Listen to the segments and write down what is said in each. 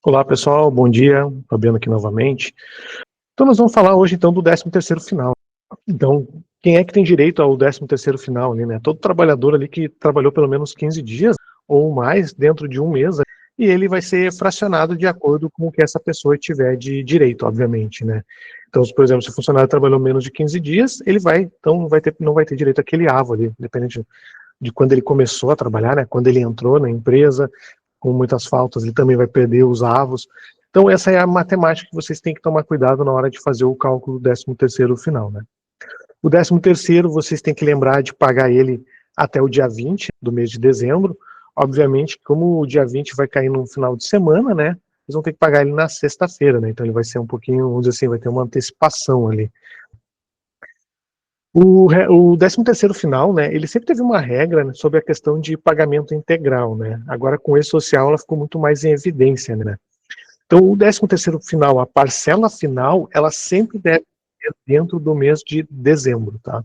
Olá pessoal, bom dia, Fabiano aqui novamente. Então nós vamos falar hoje então do 13º final. Então, quem é que tem direito ao 13º final ali, né? Todo trabalhador ali que trabalhou pelo menos 15 dias ou mais dentro de um mês, e ele vai ser fracionado de acordo com o que essa pessoa tiver de direito, obviamente, né? Então, por exemplo, se o funcionário trabalhou menos de 15 dias, ele vai, então não vai ter direito àquele AVO ali, dependente de quando ele começou a trabalhar, né? Quando ele entrou na empresa, com muitas faltas, ele também vai perder os avos. Então essa é a matemática que vocês têm que tomar cuidado na hora de fazer o cálculo do 13º final, né? O 13º vocês têm que lembrar de pagar ele até o dia 20 do mês de dezembro. Obviamente, como o dia 20 vai cair no final de semana, né? Vocês vão ter que pagar ele na sexta-feira, né? Então ele vai ser um pouquinho, vamos dizer assim, vai ter uma antecipação ali. O 13º final, né, ele sempre teve uma regra, né, sobre a questão de pagamento integral, né? Agora com o E-Social ela ficou muito mais em evidência, né? Então o 13º final, a parcela final, ela sempre deve ser dentro do mês de dezembro, tá?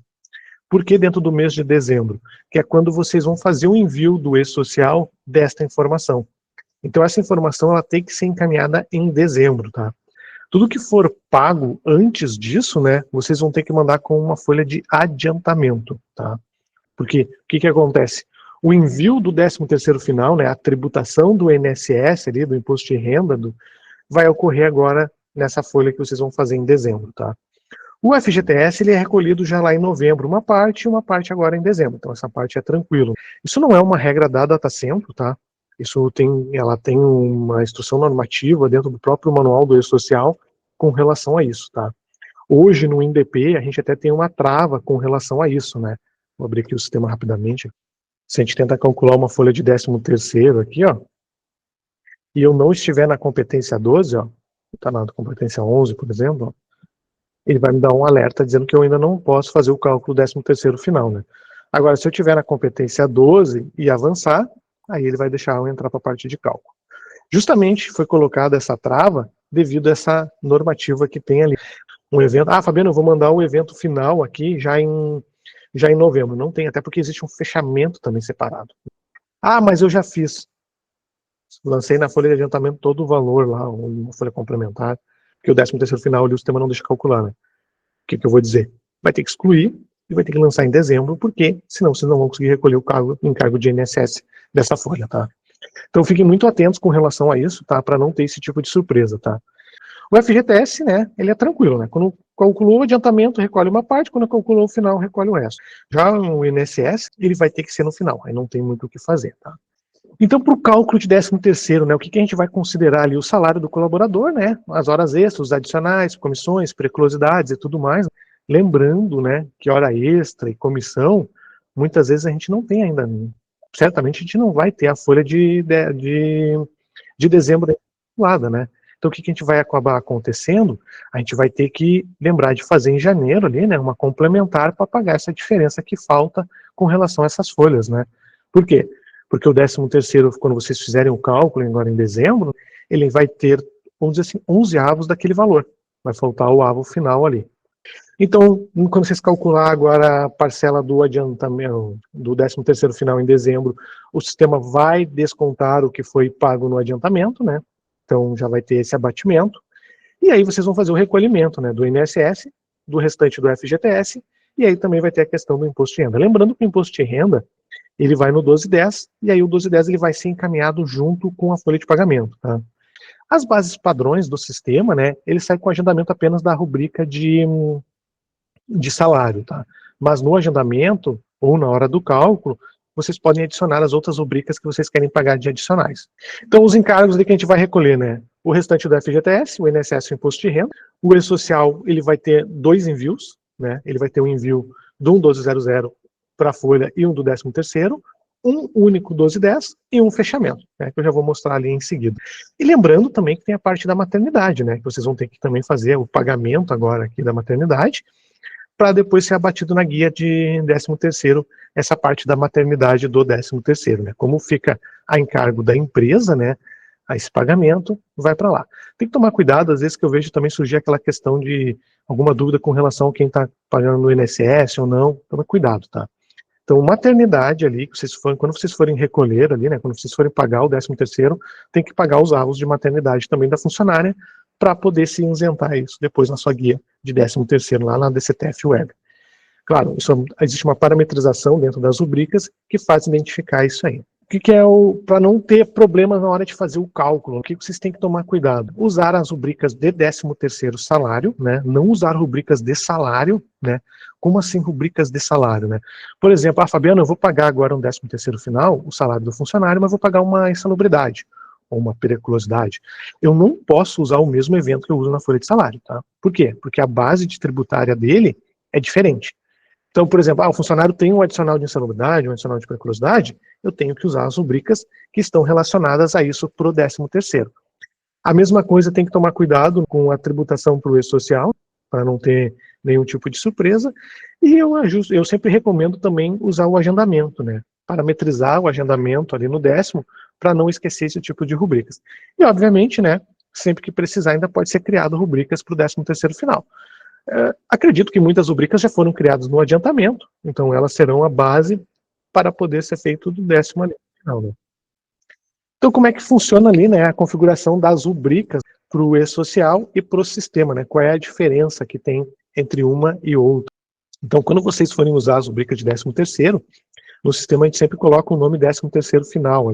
Por que dentro do mês de dezembro? Que é quando vocês vão fazer o envio do E-Social desta informação. Então essa informação ela tem que ser encaminhada em dezembro, tá? Tudo que for pago antes disso, né, vocês vão ter que mandar com uma folha de adiantamento, tá? Porque o que acontece? O envio do 13º final, né, a tributação do INSS ali, do imposto de renda, vai ocorrer agora nessa folha que vocês vão fazer em dezembro, tá? O FGTS ele é recolhido já lá em novembro, uma parte e uma parte agora em dezembro, então essa parte é tranquilo. Isso não é uma regra da Datacentro, tá? Ela tem uma instrução normativa dentro do próprio manual do E-Social com relação a isso, tá? Hoje no INDP a gente até tem uma trava com relação a isso, né? Vou abrir aqui o sistema rapidamente. Se a gente tenta calcular uma folha de 13º aqui, ó, e eu não estiver na competência 12, ó, tá na competência 11, por exemplo, ó, ele vai me dar um alerta dizendo que eu ainda não posso fazer o cálculo do 13º final, né? Agora, se eu tiver na competência 12 e avançar, aí ele vai deixar eu entrar para a parte de cálculo. Justamente foi colocada essa trava devido a essa normativa que tem ali. Um evento, Fabiano, eu vou mandar o evento final aqui já em novembro. Não tem, até porque existe um fechamento também separado. Mas eu já fiz. Lancei na folha de adiantamento todo o valor lá, uma folha complementar, porque o 13º final ali o sistema não deixa calcular, né? O que eu vou dizer? Vai ter que excluir e vai ter que lançar em dezembro, porque senão vocês não vão conseguir recolher o encargo de INSS dessa folha, tá? Então fiquem muito atentos com relação a isso, tá? Para não ter esse tipo de surpresa, tá? O FGTS, né, ele é tranquilo, né? Quando calculou o adiantamento, recolhe uma parte, quando calculou o final, recolhe o resto. Já o INSS, ele vai ter que ser no final, aí não tem muito o que fazer, tá? Então, para o cálculo de 13º, né, o que a gente vai considerar ali? O salário do colaborador, né, as horas extras, os adicionais, comissões, periculosidades e tudo mais. Lembrando, né, que hora extra e comissão, muitas vezes a gente não tem ainda, certamente a gente não vai ter a folha de dezembro calculada, né? Então, o que a gente vai acabar acontecendo? A gente vai ter que lembrar de fazer em janeiro ali, né, uma complementar para pagar essa diferença que falta com relação a essas folhas, né? Por quê? Porque o 13º, quando vocês fizerem o cálculo agora em dezembro, ele vai ter, vamos dizer assim, 11 avos daquele valor. Vai faltar o avo final ali. Então, quando vocês calcular agora a parcela do adiantamento, do 13º final em dezembro, o sistema vai descontar o que foi pago no adiantamento, né? Então já vai ter esse abatimento. E aí vocês vão fazer o recolhimento, né, do INSS, do restante do FGTS, e aí também vai ter a questão do imposto de renda. Lembrando que o imposto de renda, ele vai no 1210, e aí o 1210 ele vai ser encaminhado junto com a folha de pagamento, tá? As bases padrões do sistema, né, ele sai com o agendamento apenas da rubrica de salário, tá? Mas no agendamento, ou na hora do cálculo, vocês podem adicionar as outras rubricas que vocês querem pagar de adicionais. Então, os encargos que a gente vai recolher, né? O restante do FGTS, o INSS e o Imposto de Renda. O E-Social, ele vai ter 2 envios, né? Ele vai ter um envio do 1200 para a folha e um do 13º, um único 1210 e um fechamento, né, que eu já vou mostrar ali em seguida. E lembrando também que tem a parte da maternidade, né, que vocês vão ter que também fazer o pagamento agora aqui da maternidade, para depois ser abatido na guia de 13º, essa parte da maternidade do 13º, né? Como fica a encargo da empresa, né? A esse pagamento, vai para lá. Tem que tomar cuidado, às vezes que eu vejo também surgir aquela questão de alguma dúvida com relação a quem está pagando no INSS ou não, toma cuidado, tá? Então, maternidade ali, quando vocês forem recolher ali, né, quando vocês forem pagar o 13º, tem que pagar os avos de maternidade também da funcionária, para poder se isentar isso depois na sua guia de 13º lá na DCTF Web. Claro, existe uma parametrização dentro das rubricas que faz identificar isso aí. O que é para não ter problemas na hora de fazer o cálculo, o que vocês têm que tomar cuidado? Usar as rubricas de 13º salário, né? Não usar rubricas de salário, né? Como assim rubricas de salário, né? Por exemplo, Fabiano, eu vou pagar agora um 13º final, o salário do funcionário, mas vou pagar uma insalubridade ou uma periculosidade. Eu não posso usar o mesmo evento que eu uso na folha de salário, tá? Por quê? Porque a base de tributária dele é diferente. Então, por exemplo, o funcionário tem um adicional de insalubridade, um adicional de periculosidade, eu tenho que usar as rubricas que estão relacionadas a isso para o 13º. A mesma coisa, tem que tomar cuidado com a tributação para o E-Social, para não ter nenhum tipo de surpresa, e eu sempre recomendo também usar o agendamento, né? Parametrizar o agendamento ali no 10º, para não esquecer esse tipo de rubricas. E, obviamente, né, sempre que precisar, ainda pode ser criado rubricas para o 13º final. Acredito que muitas rubricas já foram criadas no adiantamento, então elas serão a base para poder ser feito do 10º ali no final, né? Então, como é que funciona ali, né, a configuração das rubricas para o E-Social e para o sistema, né? Qual é a diferença que tem entre uma e outra? Então, quando vocês forem usar as rubricas de 13º, no sistema a gente sempre coloca o nome 13º final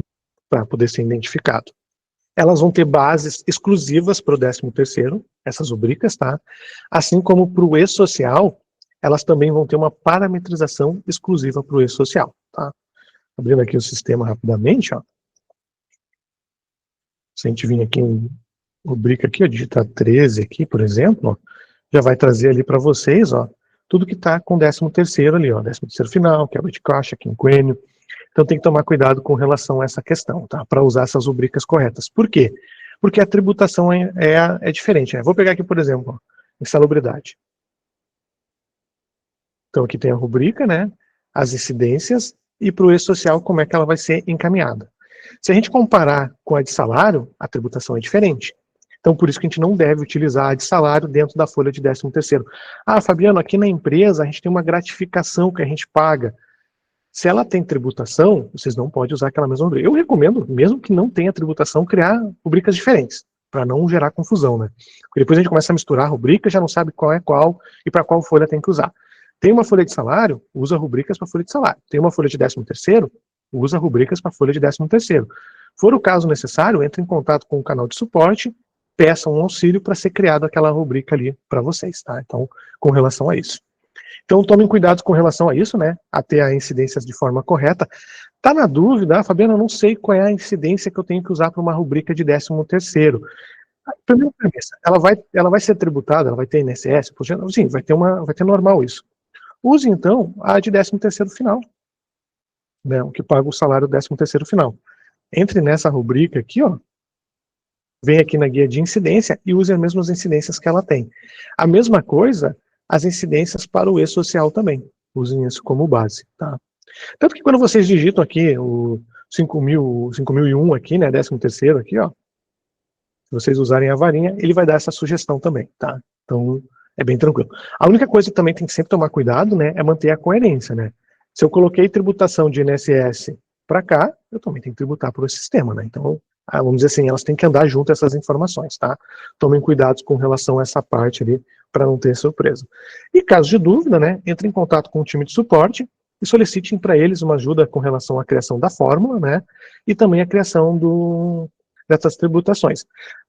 para poder ser identificado. Elas vão ter bases exclusivas para o 13º, essas rubricas, tá? Assim como para o E-Social, elas também vão ter uma parametrização exclusiva para o E-Social, tá? Abrindo aqui o sistema rapidamente, ó. Se a gente vir aqui em rubrica aqui, ó, digitar 13 aqui, por exemplo, ó, já vai trazer ali para vocês, ó, tudo que está com 13º ali, ó, 13º final, quebra de caixa, quinquênio. Então tem que tomar cuidado com relação a essa questão, tá? Para usar essas rubricas corretas. Por quê? Porque a tributação é diferente, né? Vou pegar aqui, por exemplo, ó, insalubridade. Então aqui tem a rubrica, né? As incidências e para o E-Social como é que ela vai ser encaminhada. Se a gente comparar com a de salário, a tributação é diferente. Então, por isso que a gente não deve utilizar a de salário dentro da folha de 13º. Fabiano, aqui na empresa a gente tem uma gratificação que a gente paga. Se ela tem tributação, vocês não podem usar aquela mesma rubrica. Eu recomendo, mesmo que não tenha tributação, criar rubricas diferentes, para não gerar confusão, né? Porque depois a gente começa a misturar rubricas, já não sabe qual é qual e para qual folha tem que usar. Tem uma folha de salário, usa rubricas para folha de salário. Tem uma folha de 13º, usa rubricas para folha de 13º. For o caso necessário, entre em contato com o canal de suporte, peça um auxílio para ser criada aquela rubrica ali para vocês, tá? Então, com relação a isso. Então, tomem cuidado com relação a isso, né? A ter a incidência de forma correta. Tá na dúvida, Fabiana, eu não sei qual é a incidência que eu tenho que usar para uma rubrica de 13º. Primeira premissa, ela vai ser tributada, ela vai ter INSS, sim, vai ter normal isso. Use, então, a de 13º final, né? O que paga o salário 13º final. Entre nessa rubrica aqui, ó, vem aqui na guia de incidência e use as mesmas incidências que ela tem. A mesma coisa, as incidências para o E-Social também. Usem isso como base, tá? Tanto que quando vocês digitam aqui o 5.001 aqui, né, 13º aqui, ó, se vocês usarem a varinha, ele vai dar essa sugestão também, tá? Então, é bem tranquilo. A única coisa que também tem que sempre tomar cuidado, né, é manter a coerência, né? Se eu coloquei tributação de INSS para cá, eu também tenho que tributar para o sistema, né? Então, vamos dizer assim, elas têm que andar junto essas informações, tá? Tomem cuidado com relação a essa parte ali, para não ter surpresa. E caso de dúvida, né, entre em contato com o time de suporte e solicitem para eles uma ajuda com relação à criação da fórmula, né, e também a criação dessas tributações.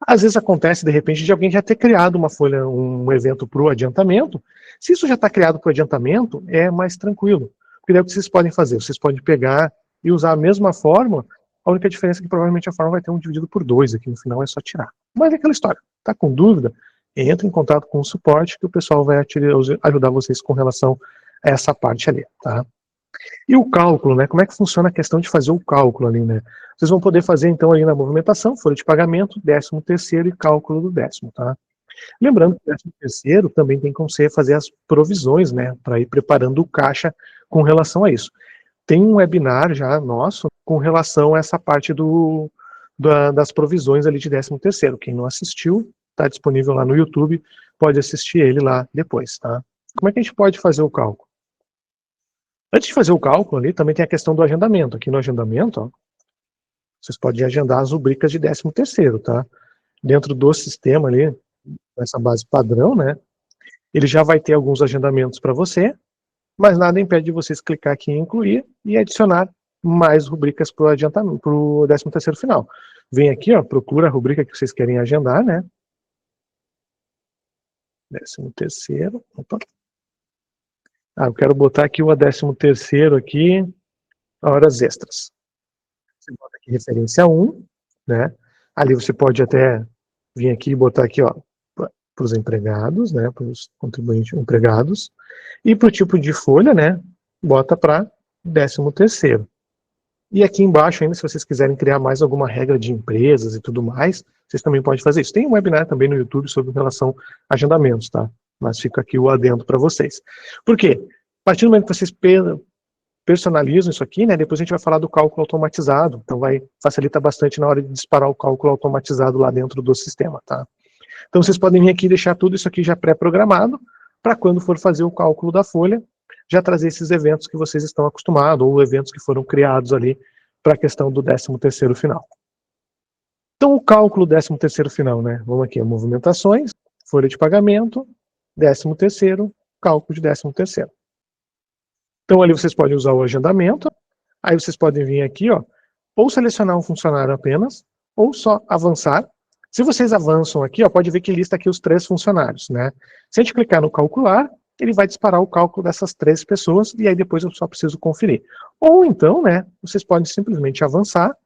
Às vezes acontece, de repente, de alguém já ter criado uma folha, um evento para o adiantamento. Se isso já está criado para o adiantamento, é mais tranquilo. Porque daí o que vocês podem fazer? Vocês podem pegar e usar a mesma fórmula, a única diferença é que provavelmente a fórmula vai ter um dividido por 2, aqui no final é só tirar. Mas é aquela história, tá com dúvida? Entre em contato com o suporte que o pessoal vai ajudar vocês com relação a essa parte ali, tá? E o cálculo, né? Como é que funciona a questão de fazer o cálculo ali, né? Vocês vão poder fazer, então, ali na movimentação, folha de pagamento, 13º e cálculo do 10º, tá? Lembrando que o 13º também tem como você fazer as provisões, né? Para ir preparando o caixa com relação a isso. Tem um webinar já nosso com relação a essa parte das provisões ali de 13º. Quem não assistiu, está disponível lá no YouTube, pode assistir ele lá depois, tá? Como é que a gente pode fazer o cálculo? Antes de fazer o cálculo ali, também tem a questão do agendamento. Aqui no agendamento, ó, vocês podem agendar as rubricas de 13º, tá? Dentro do sistema ali, nessa base padrão, né? Ele já vai ter alguns agendamentos para você, mas nada impede de vocês clicar aqui em incluir e adicionar mais rubricas para o adiantamento, para o 13º final. Vem aqui, ó, procura a rubrica que vocês querem agendar, né? 13º, opa. Ah, eu quero botar aqui o 13º aqui, horas extras. Você bota aqui referência 1, né? Ali você pode até vir aqui e botar aqui, ó, para os empregados, né? Para os contribuintes empregados. E para o tipo de folha, né? Bota para 13º. E aqui embaixo ainda, se vocês quiserem criar mais alguma regra de empresas e tudo mais, vocês também podem fazer isso. Tem um webinar também no YouTube sobre relação a agendamentos, tá? Mas fica aqui o adendo para vocês. Por quê? A partir do momento que vocês personalizam isso aqui, né, depois a gente vai falar do cálculo automatizado, então vai facilitar bastante na hora de disparar o cálculo automatizado lá dentro do sistema, tá? Então vocês podem vir aqui e deixar tudo isso aqui já pré-programado, para quando for fazer o cálculo da folha, já trazer esses eventos que vocês estão acostumados, ou eventos que foram criados ali para a questão do 13º final. Então o cálculo 13º final, né, vamos aqui, movimentações, folha de pagamento, 13º, cálculo de 13º. Então ali vocês podem usar o agendamento, aí vocês podem vir aqui, ó, ou selecionar um funcionário apenas, ou só avançar. Se vocês avançam aqui, ó, pode ver que lista aqui os 3 funcionários, né? Se a gente clicar no calcular, ele vai disparar o cálculo dessas 3 pessoas, e aí depois eu só preciso conferir. Ou então, né, vocês podem simplesmente avançar,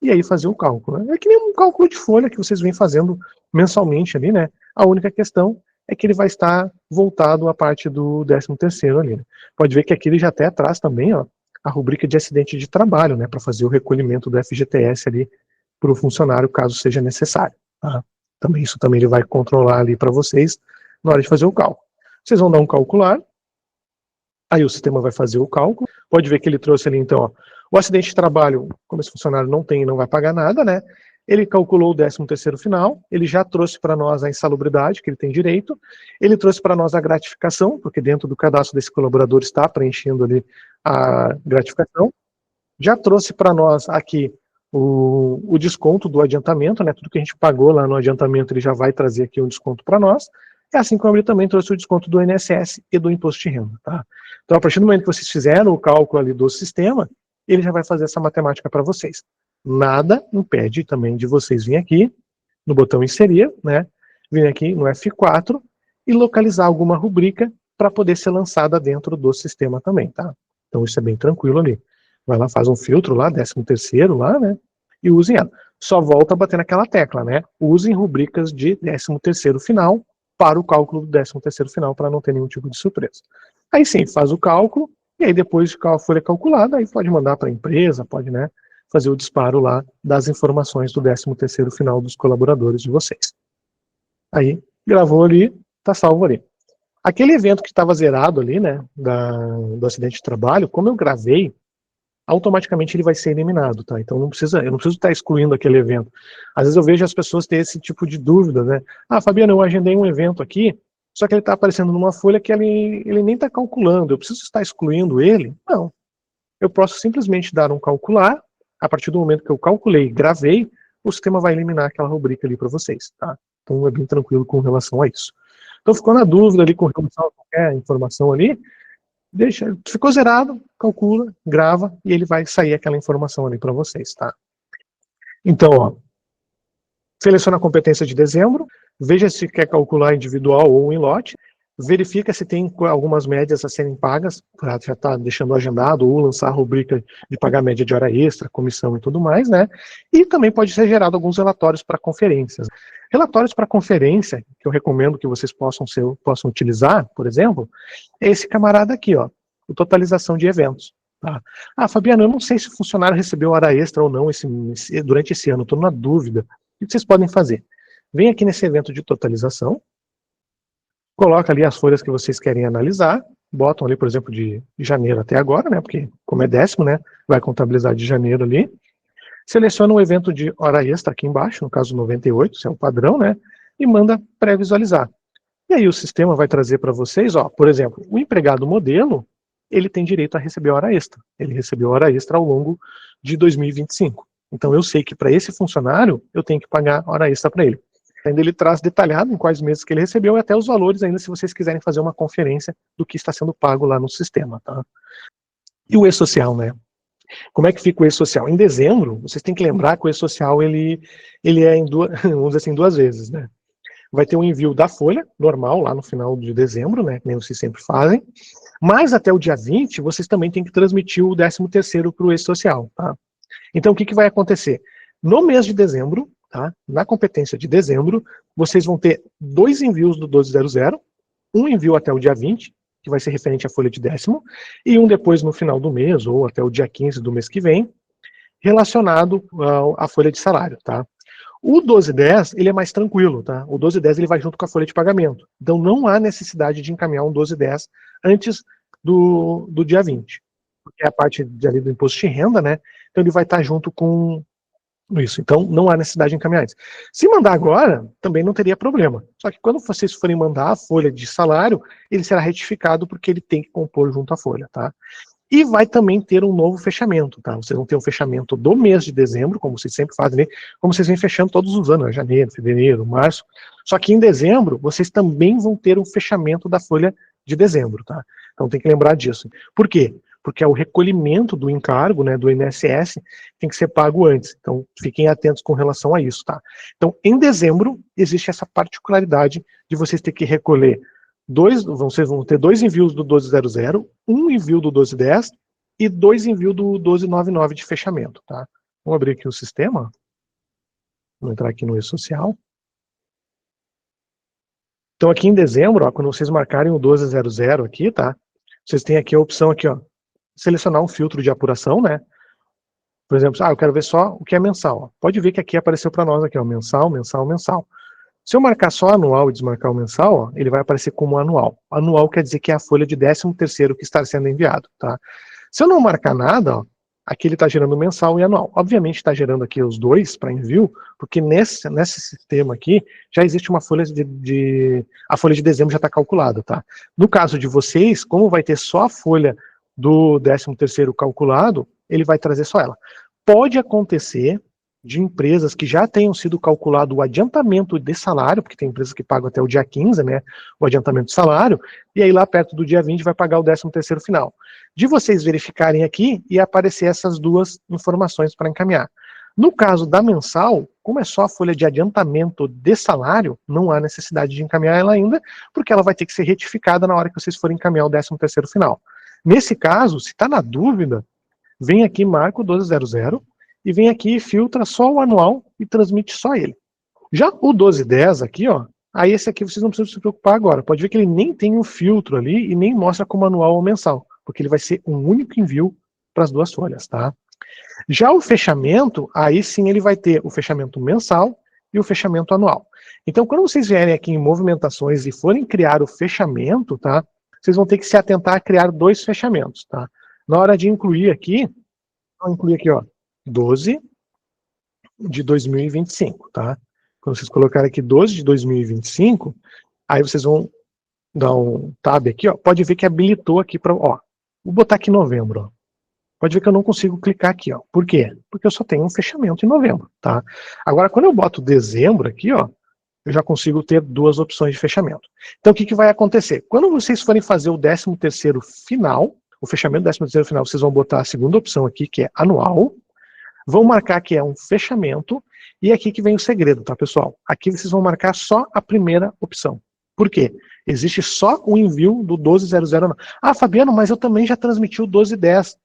e aí fazer o cálculo, né? É que nem um cálculo de folha que vocês vêm fazendo mensalmente ali, né? A única questão é que ele vai estar voltado à parte do 13º ali, né? Pode ver que aqui ele já até traz também, ó, a rubrica de acidente de trabalho, né, para fazer o recolhimento do FGTS ali para o funcionário, caso seja necessário, tá? Também, isso também ele vai controlar ali para vocês na hora de fazer o cálculo. Vocês vão dar um calcular, aí o sistema vai fazer o cálculo, pode ver que ele trouxe ali então, ó, o acidente de trabalho, como esse funcionário não tem e não vai pagar nada, né, ele calculou o 13º final, ele já trouxe para nós a insalubridade, que ele tem direito, ele trouxe para nós a gratificação, porque dentro do cadastro desse colaborador está preenchendo ali a gratificação, já trouxe para nós aqui o desconto do adiantamento, né, tudo que a gente pagou lá no adiantamento, ele já vai trazer aqui um desconto para nós, e assim como ele também trouxe o desconto do INSS e do imposto de renda, tá? Então, a partir do momento que vocês fizeram o cálculo ali do sistema, ele já vai fazer essa matemática para vocês. Nada impede também de vocês virem aqui, no botão inserir, né, vir aqui no F4 e localizar alguma rubrica para poder ser lançada dentro do sistema também, tá? Então isso é bem tranquilo ali. Vai lá, faz um filtro lá, 13º lá, né, e usem ela. Só volta a bater naquela tecla, né, usem rubricas de 13º final para o cálculo do 13º final, para não ter nenhum tipo de surpresa. Aí sim, faz o cálculo, e aí depois que a folha calculada, aí pode mandar para a empresa, pode, né, fazer o disparo lá das informações do 13º final dos colaboradores de vocês. Aí, gravou ali, tá salvo ali. Aquele evento que estava zerado ali, né, do acidente de trabalho, como eu gravei, automaticamente ele vai ser eliminado, tá? Então eu não preciso estar excluindo aquele evento. Às vezes eu vejo as pessoas ter esse tipo de dúvida, né? Ah, Fabiano, eu agendei um evento aqui, só que ele está aparecendo numa folha que ele nem está calculando, eu preciso estar excluindo ele? Não. Eu posso simplesmente dar um calcular, a partir do momento que eu calculei, gravei, o sistema vai eliminar aquela rubrica ali para vocês, tá? Então é bem tranquilo com relação a isso. Então ficou na dúvida ali com relação a qualquer informação ali, deixa, ficou zerado, calcula, grava e ele vai sair aquela informação ali para vocês, tá? Então, ó, seleciona a competência de dezembro, veja se quer calcular individual ou em lote, verifica se tem algumas médias a serem pagas, para já estar deixando agendado, ou lançar a rubrica de pagar média de hora extra, comissão e tudo mais, né? E também pode ser gerado alguns relatórios para conferências. Relatórios para conferência, que eu recomendo que vocês possam utilizar, por exemplo, é esse camarada aqui, ó, o totalização de eventos. Tá? Ah, Fabiano, eu não sei se o funcionário recebeu hora extra ou não durante esse ano, estou na dúvida. O que vocês podem fazer? Vem aqui nesse evento de totalização, coloca ali as folhas que vocês querem analisar, botam ali, por exemplo, de janeiro até agora, né, porque como é 10º, né, vai contabilizar de janeiro ali, seleciona um evento de hora extra aqui embaixo, no caso 98, esse é o padrão, né, e manda pré-visualizar. E aí o sistema vai trazer para vocês, ó, por exemplo, o empregado modelo, ele tem direito a receber hora extra. Ele recebeu hora extra ao longo de 2025. Então eu sei que para esse funcionário, eu tenho que pagar hora extra para ele. Ainda ele traz detalhado em quais meses que ele recebeu e até os valores ainda, se vocês quiserem fazer uma conferência do que está sendo pago lá no sistema, tá? E o E-Social, né? Como é que fica o E-Social? Em dezembro, vocês têm que lembrar que o E-Social, ele é em duas, vamos dizer assim, 2 vezes, né? Vai ter um envio da folha, normal, lá no final de dezembro, né? Que nem vocês sempre fazem. Mas até o dia 20, vocês também têm que transmitir o 13º para o E-Social, tá? Então, o que vai acontecer? No mês de dezembro, tá? Na competência de dezembro, vocês vão ter 2 envios do 1200, um envio até o dia 20, que vai ser referente à folha de 10º, e um depois no final do mês, ou até o dia 15 do mês que vem, relacionado à folha de salário, tá? O 1210, ele é mais tranquilo, tá? O 1210, ele vai junto com a folha de pagamento. Então, não há necessidade de encaminhar um 1210 antes do dia 20. Porque é a parte ali do imposto de renda, né? Então, ele vai estar junto com isso. Então, não há necessidade de encaminhar isso. Se mandar agora, também não teria problema. Só que quando vocês forem mandar a folha de salário, ele será retificado porque ele tem que compor junto à folha, tá? E vai também ter um novo fechamento, tá? Vocês vão ter um fechamento do mês de dezembro, como vocês sempre fazem, né? Como vocês vêm fechando todos os anos, né? Janeiro, fevereiro, março. Só que em dezembro, vocês também vão ter um fechamento da folha de dezembro, tá? Então tem que lembrar disso. Por quê? Porque é o recolhimento do encargo, né, do INSS, tem que ser pago antes. Então, fiquem atentos com relação a isso, tá? Então, em dezembro, existe essa particularidade de vocês ter que recolher vocês vão ter 2 envios do 1200, um envio do 1210 e 2 envios do 1299 de fechamento, tá? Vamos abrir aqui o sistema. Vamos entrar aqui no E-Social. Então, aqui em dezembro, ó, quando vocês marcarem o 1200 aqui, tá? Vocês têm aqui a opção aqui, ó, selecionar um filtro de apuração, né? Por exemplo, eu quero ver só o que é mensal. Ó. Pode ver que aqui apareceu para nós aqui, ó, mensal, mensal, mensal. Se eu marcar só anual e desmarcar o mensal, ó, ele vai aparecer como anual. Anual quer dizer que é a folha de 13º que está sendo enviado, tá? Se eu não marcar nada, ó, aqui ele está gerando mensal e anual. Obviamente está gerando aqui os dois para envio, porque nesse sistema aqui já existe uma folha a folha de dezembro já está calculada, tá? No caso de vocês, como vai ter só a folha do 13º calculado, ele vai trazer só ela. Pode acontecer de empresas que já tenham sido calculado o adiantamento de salário, porque tem empresas que pagam até o dia 15, né, o adiantamento de salário, e aí lá perto do dia 20 vai pagar o 13º final. De vocês verificarem aqui e aparecer essas duas informações para encaminhar. No caso da mensal, como é só a folha de adiantamento de salário, não há necessidade de encaminhar ela ainda, porque ela vai ter que ser retificada na hora que vocês forem encaminhar o 13º final. Nesse caso, se está na dúvida, vem aqui, marca o 1200, e vem aqui e filtra só o anual e transmite só ele. Já o 1210 aqui, ó, aí esse aqui vocês não precisam se preocupar agora. Pode ver que ele nem tem um filtro ali e nem mostra como anual ou mensal, porque ele vai ser um único envio para as duas folhas, tá? Já o fechamento, aí sim ele vai ter o fechamento mensal e o fechamento anual. Então, quando vocês vierem aqui em movimentações e forem criar o fechamento, tá? Vocês vão ter que se atentar a criar 2 fechamentos, tá? Na hora de incluir aqui, vou incluir aqui, ó, 12 de 2025, tá? Quando vocês colocarem aqui 12 de 2025, aí vocês vão dar um tab aqui, ó. Pode ver que habilitou aqui para, ó. Vou botar aqui novembro, ó. Pode ver que eu não consigo clicar aqui, ó. Por quê? Porque eu só tenho um fechamento em novembro, tá? Agora, quando eu boto dezembro aqui, ó, eu já consigo ter 2 opções de fechamento. Então, o que vai acontecer? Quando vocês forem fazer o 13º final, o fechamento do 13º final, vocês vão botar a segunda opção aqui, que é anual, vão marcar que é um fechamento, e aqui que vem o segredo, tá, pessoal? Aqui vocês vão marcar só a primeira opção. Por quê? Existe só o envio do 1200. Ah, Fabiano, mas eu também já transmiti o 1210.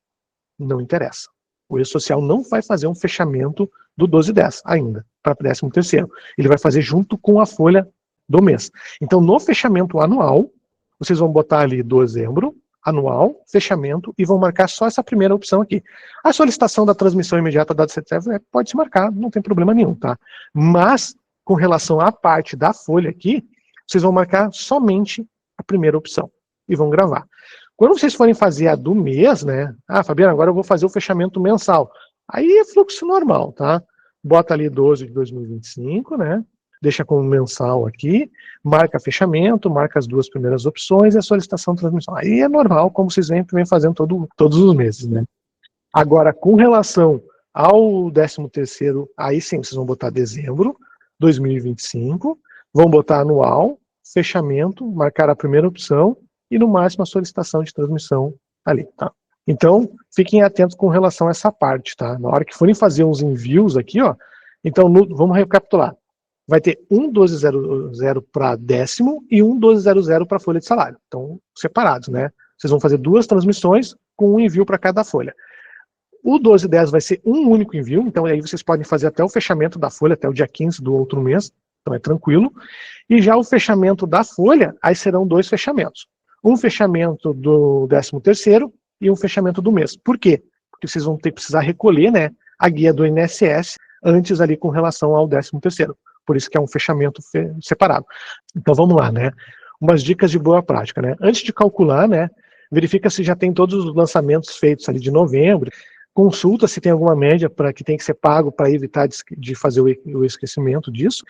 Não interessa. O E-Social não vai fazer um fechamento do 1210 ainda, para 13º. Ele vai fazer junto com a folha do mês. Então, no fechamento anual, vocês vão botar ali dezembro, anual, fechamento, e vão marcar só essa primeira opção aqui. A solicitação da transmissão imediata da CTF pode se marcar, não tem problema nenhum, tá? Mas, com relação à parte da folha aqui, vocês vão marcar somente a primeira opção e vão gravar. Quando vocês forem fazer a do mês, né? Ah, Fabiano, agora eu vou fazer o fechamento mensal. Aí é fluxo normal, tá? Bota ali 12 de 2025, né? deixa como mensal aqui, marca fechamento, marca as 2 primeiras opções e a solicitação de transmissão. Aí é normal, como vocês vem fazendo todos os meses, né? Agora, com relação ao 13º, aí sim, vocês vão botar dezembro 2025, vão botar anual, fechamento, marcar a primeira opção e no máximo a solicitação de transmissão ali, tá? Então, fiquem atentos com relação a essa parte, tá? Na hora que forem fazer uns envios aqui, ó, então vamos recapitular. Vai ter um 1200 para décimo e um 1200 para folha de salário. Então, separados, né? Vocês vão fazer 2 transmissões com um envio para cada folha. O 1210 vai ser um único envio, então aí vocês podem fazer até o fechamento da folha, até o dia 15 do outro mês, então é tranquilo. E já o fechamento da folha, aí serão 2 fechamentos. Um fechamento do 13º e um fechamento do mês. Por quê? Porque vocês vão precisar recolher, né, a guia do INSS antes ali com relação ao 13º. Por isso que é um fechamento separado. Então vamos lá, né? Umas dicas de boa prática, né? Antes de calcular, né, verifica se já tem todos os lançamentos feitos ali de novembro, consulta se tem alguma média para que tem que ser pago para evitar de fazer o esquecimento disso,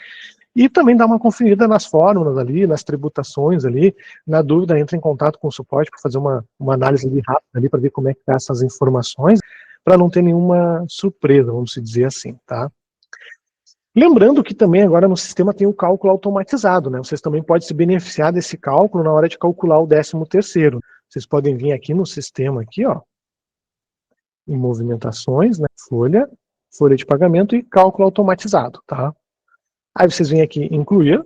e também dá uma conferida nas fórmulas ali, nas tributações ali, na dúvida entra em contato com o suporte para fazer uma análise ali rápida ali para ver como é que tá essas informações, para não ter nenhuma surpresa, vamos dizer assim, tá? Lembrando que também agora no sistema tem o cálculo automatizado, né? Vocês também podem se beneficiar desse cálculo na hora de calcular o 13º. Vocês podem vir aqui no sistema aqui, ó, em movimentações, né? Folha de pagamento e cálculo automatizado, tá? Aí vocês vêm aqui incluir,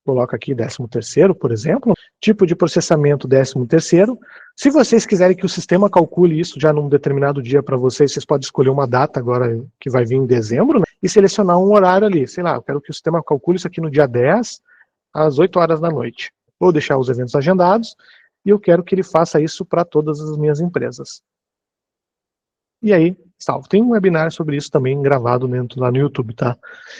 coloca aqui 13º, por exemplo, tipo de processamento 13º. Se vocês quiserem que o sistema calcule isso já num determinado dia para vocês podem escolher uma data agora que vai vir em dezembro, né, e selecionar um horário ali. Sei lá, eu quero que o sistema calcule isso aqui no dia 10, às 8 horas da noite. Vou deixar os eventos agendados e eu quero que ele faça isso para todas as minhas empresas. E aí, salvo. Tem um webinar sobre isso também gravado dentro lá no YouTube, tá?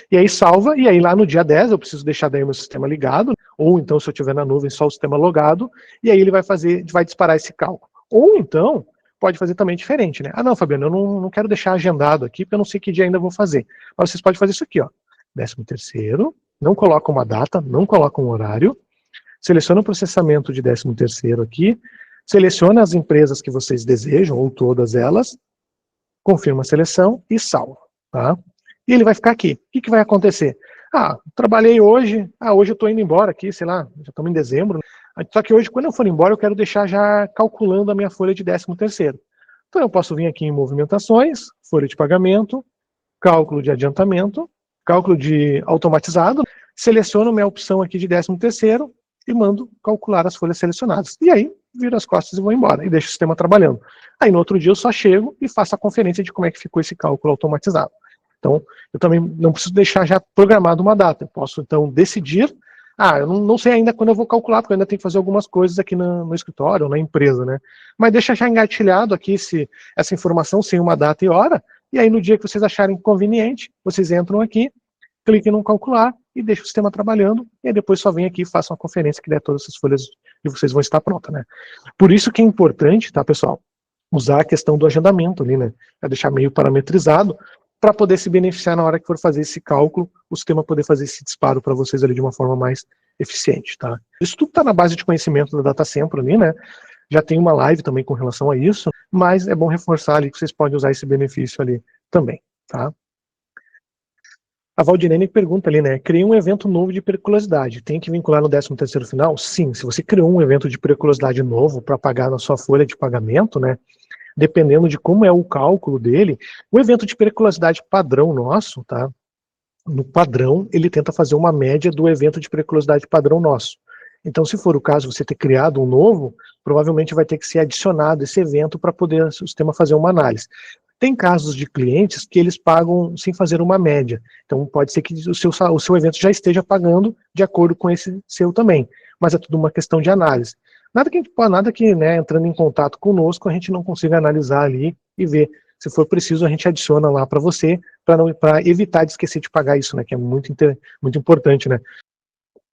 E aí salva, e aí lá no dia 10 eu preciso deixar daí o meu sistema ligado, ou então se eu tiver na nuvem só o sistema logado, e aí ele vai disparar esse cálculo. Ou então, pode fazer também diferente, né? Ah não, Fabiano, eu não quero deixar agendado aqui, porque eu não sei que dia ainda vou fazer. Mas vocês podem fazer isso aqui, ó. 13º, não coloca uma data, não coloca um horário, seleciona o processamento de 13º aqui, seleciona as empresas que vocês desejam, ou todas elas, confirma a seleção e salva, tá? E ele vai ficar aqui. O que vai acontecer? Ah, trabalhei hoje, hoje eu estou indo embora aqui, sei lá, já estamos em dezembro, né? Só que hoje, quando eu for embora, eu quero deixar já calculando a minha folha de 13º. Então eu posso vir aqui em movimentações, folha de pagamento, cálculo de adiantamento, cálculo de automatizado, seleciono minha opção aqui de 13º e mando calcular as folhas selecionadas. E aí, viro as costas e vou embora, e deixo o sistema trabalhando. Aí no outro dia eu só chego e faço a conferência de como é que ficou esse cálculo automatizado. Então, eu também não preciso deixar já programado uma data. Eu posso, então, decidir, eu não sei ainda quando eu vou calcular, porque eu ainda tenho que fazer algumas coisas aqui no escritório ou na empresa, né? Mas deixa já engatilhado aqui essa informação sem uma data e hora, e aí no dia que vocês acharem conveniente, vocês entram aqui, cliquem no calcular e deixem o sistema trabalhando, e aí depois só vem aqui e façam uma conferência que der todas essas folhas e vocês vão estar pronta, né? Por isso que é importante, tá, pessoal, usar a questão do agendamento ali, né? É deixar meio parametrizado para poder se beneficiar na hora que for fazer esse cálculo, o sistema poder fazer esse disparo para vocês ali de uma forma mais eficiente, tá? Isso tudo está na base de conhecimento da DataCentro ali, né? Já tem uma live também com relação a isso, mas é bom reforçar ali que vocês podem usar esse benefício ali também, tá? A Valdinene pergunta ali, né? Criei um evento novo de periculosidade. Tem que vincular no 13º final? Sim, se você criou um evento de periculosidade novo para pagar na sua folha de pagamento, né? Dependendo de como é o cálculo dele, o evento de periculosidade padrão nosso, tá? No padrão, ele tenta fazer uma média do evento de periculosidade padrão nosso. Então, se for o caso, você ter criado um novo, provavelmente vai ter que ser adicionado esse evento para poder o sistema fazer uma análise. Tem casos de clientes que eles pagam sem fazer uma média. Então pode ser que o seu evento já esteja pagando de acordo com esse seu também. Mas é tudo uma questão de análise. Nada que né, entrando em contato conosco, a gente não consiga analisar ali e ver. Se for preciso, a gente adiciona lá para você, para evitar de esquecer de pagar isso, né? Que é muito importante, né?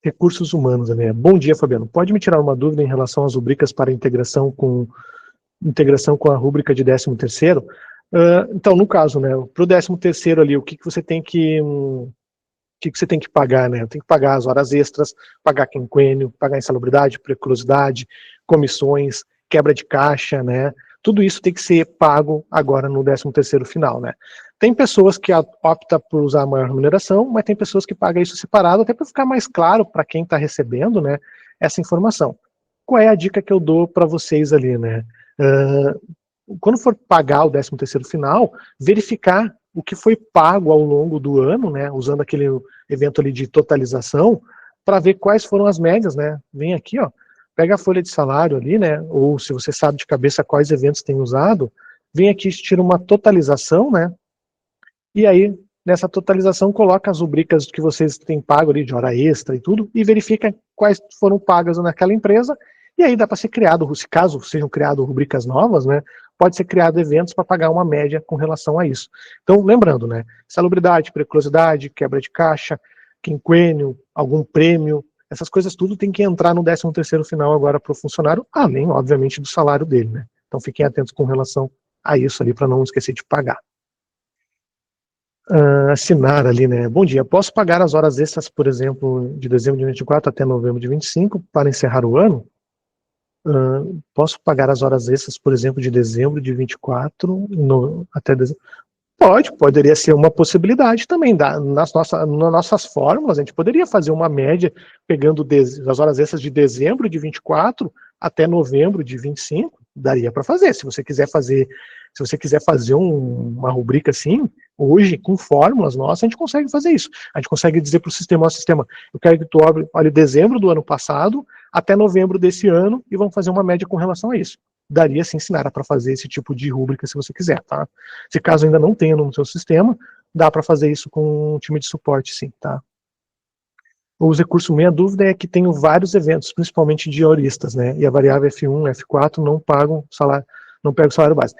Recursos humanos, né? Bom dia, Fabiano. Pode me tirar uma dúvida em relação às rubricas para integração com a rúbrica de 13º? Então, no caso, né, para o 13º ali, o que você tem que que você tem que pagar, né? Tem que pagar as horas extras, pagar quinquênio, pagar insalubridade, preclusidade, comissões, quebra de caixa, né? Tudo isso tem que ser pago agora no 13º final, né? Tem pessoas que optam por usar a maior remuneração, mas tem pessoas que pagam isso separado, até para ficar mais claro para quem está recebendo, né, essa informação. Qual é a dica que eu dou para vocês ali, né? Quando for pagar o 13º final, verificar o que foi pago ao longo do ano, né, usando aquele evento ali de totalização, para ver quais foram as médias, né? Vem aqui, ó, pega a folha de salário ali, né, ou se você sabe de cabeça quais eventos tem usado, vem aqui, tira uma totalização, né, e aí, nessa totalização, coloca as rubricas que vocês têm pago ali de hora extra e tudo, e verifica quais foram pagas naquela empresa, e aí dá para ser criado, se caso sejam criadas rubricas novas, né, pode ser criado eventos para pagar uma média com relação a isso. Então, lembrando, né, salubridade, preclusidade, quebra de caixa, quinquênio, algum prêmio, essas coisas tudo tem que entrar no 13º final agora para o funcionário, além, obviamente, do salário dele, né. Então fiquem atentos com relação a isso ali, para não esquecer de pagar. Assinar ali, né? Bom dia, posso pagar as horas extras, por exemplo, de dezembro de 24 até novembro de 25 para encerrar o ano? Posso pagar as horas extras, por exemplo, de dezembro de 24 até dezembro? Poderia ser uma possibilidade também. Nas nossas fórmulas, a gente poderia fazer uma média pegando as horas extras de dezembro de 24 até novembro de 25, daria para fazer. Se você quiser fazer uma rubrica assim, hoje, com fórmulas nossas, a gente consegue fazer isso. A gente consegue dizer para o sistema, eu quero que tu olhe dezembro do ano passado até novembro desse ano e vamos fazer uma média com relação a isso. Daria sim, ensinar para fazer esse tipo de rúbrica se você quiser, tá? Se caso ainda não tenha no seu sistema, dá para fazer isso com um time de suporte, sim, tá? Os recursos, minha dúvida é que tenho vários eventos, principalmente de horistas, né? E a variável F1, F4 não pagam salário, não pega o salário base.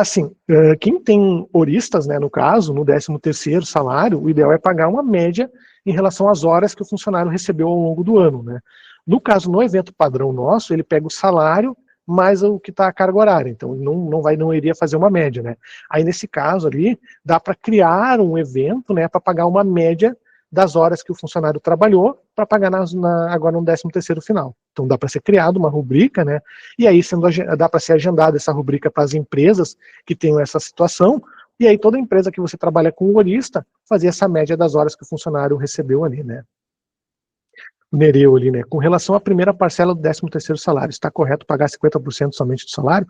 Sim, quem tem horistas, né, no caso, no 13º salário, o ideal é pagar uma média em relação às horas que o funcionário recebeu ao longo do ano, né? No caso, no evento padrão nosso, ele pega o salário mais o que está a carga horária, então não iria fazer uma média, né? Aí nesse caso ali, dá para criar um evento, né, para pagar uma média das horas que o funcionário trabalhou para pagar agora no 13º final. Então dá para ser criado uma rubrica, né? E aí dá para ser agendada essa rubrica para as empresas que tenham essa situação, e aí toda empresa que você trabalha com o horista fazer essa média das horas que o funcionário recebeu ali, né? Nereu ali, né? Com relação à primeira parcela do 13º salário, está correto pagar 50% somente do salário?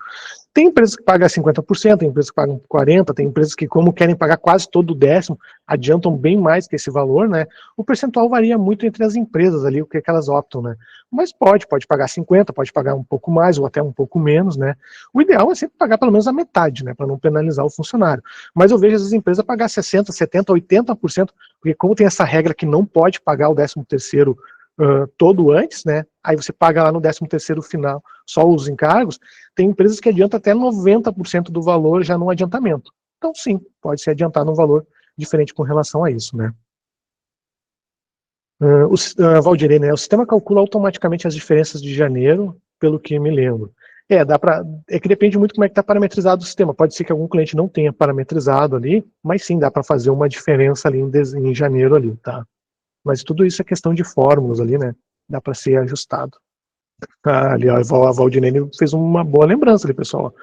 Tem empresas que pagam 50%, tem empresas que pagam 40%, tem empresas que, como querem pagar quase todo o 10º, adiantam bem mais que esse valor, né? O percentual varia muito entre as empresas ali, o que elas optam, né? Mas pode pagar 50%, pode pagar um pouco mais ou até um pouco menos, né? O ideal é sempre pagar pelo menos a metade, né? Para não penalizar o funcionário. Mas eu vejo as empresas pagar 60%, 70%, 80%, porque como tem essa regra que não pode pagar o 13º todo antes, né? Aí você paga lá no 13º final só os encargos. Tem empresas que adiantam até 90% do valor já no adiantamento. Então, sim, pode se adiantar num valor diferente com relação a isso, né? Valdirei, né? O sistema calcula automaticamente as diferenças de janeiro, pelo que me lembro. É que depende muito como é que está parametrizado o sistema. Pode ser que algum cliente não tenha parametrizado ali, mas sim, dá para fazer uma diferença ali em janeiro ali, tá? Mas tudo isso é questão de fórmulas ali, né? Dá para ser ajustado. Ali, ó, a Valdinene fez uma boa lembrança ali, pessoal.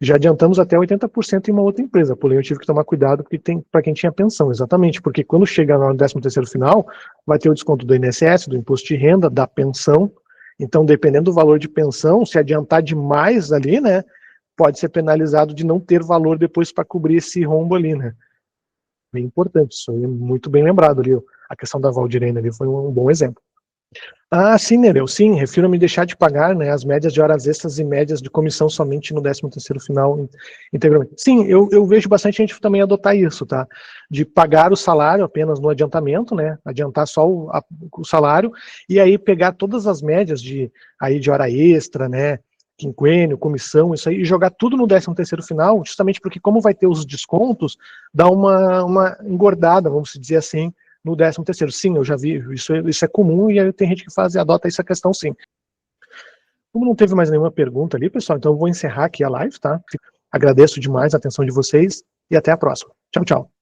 Já adiantamos até 80% em uma outra empresa, porém eu tive que tomar cuidado porque tem para quem tinha pensão, exatamente, porque quando chega no 13º final, vai ter o desconto do INSS, do imposto de renda, da pensão. Então, dependendo do valor de pensão, se adiantar demais ali, né, pode ser penalizado de não ter valor depois para cobrir esse rombo ali, né? Bem importante, isso aí é muito bem lembrado ali. A questão da Valdirene ali foi um bom exemplo. Sim, Nereu, sim, refiro a me deixar de pagar, né, as médias de horas extras e médias de comissão somente no 13º final integralmente. Sim, eu vejo bastante gente também adotar isso, tá? De pagar o salário apenas no adiantamento, né? Adiantar só o salário e aí pegar todas as médias de hora extra, né? Quinquênio, comissão, isso aí, e jogar tudo no 13º final, justamente porque como vai ter os descontos, dá uma engordada, vamos dizer assim, no 13º. Sim, eu já vi, isso é comum e aí tem gente que adota essa questão sim. Como não teve mais nenhuma pergunta ali, pessoal, então eu vou encerrar aqui a live, tá? Agradeço demais a atenção de vocês e até a próxima. Tchau, tchau.